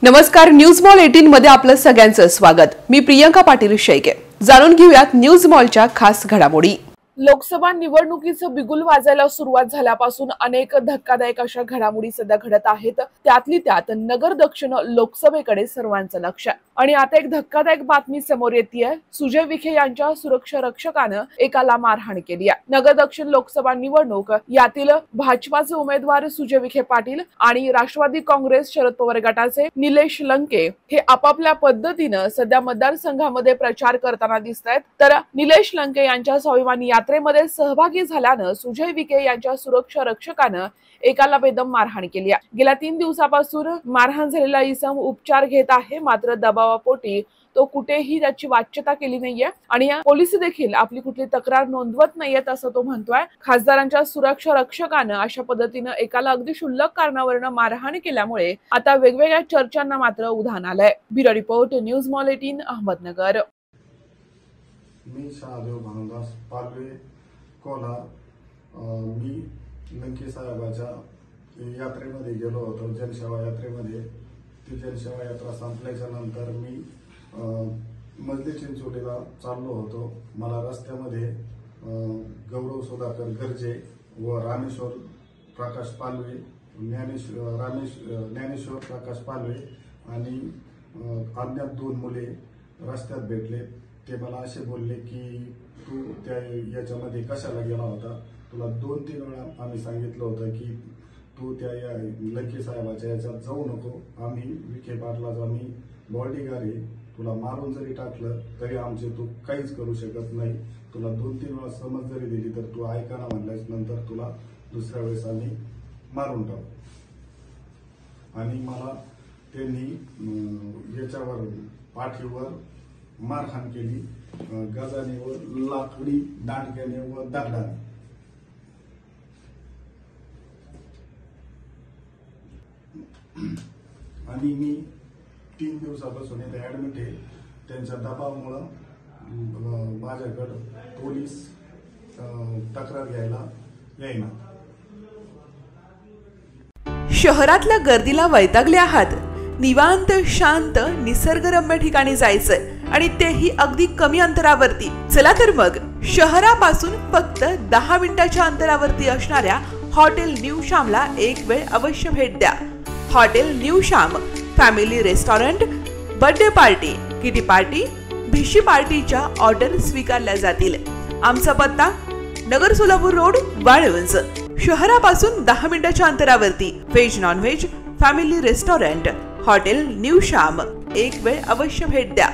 नमस्कार, news mall 18 मध्ये आपलं सगळ्यांचं स्वागत। मी प्रियंका पाटील शेळके। जाणून घेऊयात न्यूज मॉलच्या खास घडामोडी। लोकसभा निवडणुकीचं बिगुल वाजायला सुरुवात झाल्यापासून अनेक धक्कादायक अशा घडामोडी सध्या घडत आहेत। त्यातली त्यात नगर दक्षिण लोकसभेकडे सर्वांचं लक्ष आहे आणि आता एक धक्कादायक बातमी समोर येतेय। सुजय विखे यांच्या सुरक्षा रक्षकानं एकाला मारहाण केली आहे। नगर दक्षिण लोकसभा निवडणूक यातील भाजपाचे उमेदवार सुजय विखे पाटील आणि राष्ट्रवादी काँग्रेस शरद पवार गटाचे निलेश लंके हे आपापल्या पद्धतीनं सध्या मतदारसंघामध्ये प्रचार करताना दिसतायत। तर निलेश लंके यांच्या स्वाभिमानी यात्रेमध्ये सहभागी झाल्यानं सुजय विखे यांच्या सुरक्षा रक्षकानं एकाला बेदम मारहाण केली आहे। गेल्या 3 दिवसापासून मारहाण झालेला इसम उपचार घेत आहे, मात्र दबावापोटी तो कुठेही त्याची वाच्यता केली नाहीये आणि पोलीस देखील आपली कुठली तक्रार नोंदवत नाहीयेत असं तो म्हणतोय। खासदारांच्या सुरक्षा रक्षकानं अशा पद्धतीनं एकाला अगदी क्षुल्लक कारणावरून मारहाण केल्यामुळे आता वेगवेगळ्या चर्चांना मात्र उधाण आलंय। Bureau report, news mall 18, Ahmednagar. मी शहादेव भानुदास पालवे कोल्हार। मी लंके साहेबाच्या यात्रेमध्ये गेलो होतो, जनसेवा यात्रेमध्ये। ती जनसेवा यात्रा संपल्याच्या नंतर मी मजली चिंचोलीला चाललो होतो। मला रस्त्यामध्ये गौरव सुधाकर गर्जे व रामेश्वर प्रकाश पालवे, ज्ञानेश्वर प्रकाश पालवे आणि अन्य 2 मुले रस्त्यात भेटले। ते मला असे बोलले की तू त्या याच्यामध्ये कशाला गेला होता? तुला 2-3 वेळा आम्ही सांगितलं होतं की तू त्या लंके साहेबाच्या याच्यात जाऊ नको। आम्ही विखे पाटलाचा मी बॉडीगार्ड आहे, तुला मारून जरी टाकलं तरी आमचे तू काहीच करू शकत नाही। तुला 2-3 वेळा समज जरी दिली तर तू ऐका ना म्हणल्यास नंतर तुला दुसऱ्या वेळेस आम्ही मारून टाकू। आणि मला त्यांनी याच्यावर पाठीवर मारहाण केली, गजाने व लाकडी दांडक्याने व दगडाने। आणि मी 3 दिवसापासून इथे ऍडमिट आहे। त्यांच्या दबावामुळे माझ्याकडे पोलीस तक्रार घ्यायला येईना। शहरातल्या गर्दीला वैतागले आहात? निवांत शांत निसर्गरम्य ठिकाणी जायचंय आणि तेही अगदी कमी अंतरावरती। चला तर मग शहरापासून फक्त 10 मिनिटाच्या अंतरावरती असणाऱ्या हॉटेल न्यू श्यामला एक वेळ अवश्य भेट द्या। Hotel new Shyam family restaurant, birthday party, kitty party, भिशी पार्टीच्या ऑर्डर स्वीकारल्या जातील। आमचा पत्ता नगर सोलापूर रोड, वाळुंज। शहरापासून 10 मिनिटाच्या अंतरावरती veg non veg family restaurant hotel new Shyam, एक वेळ अवश्य भेट द्या।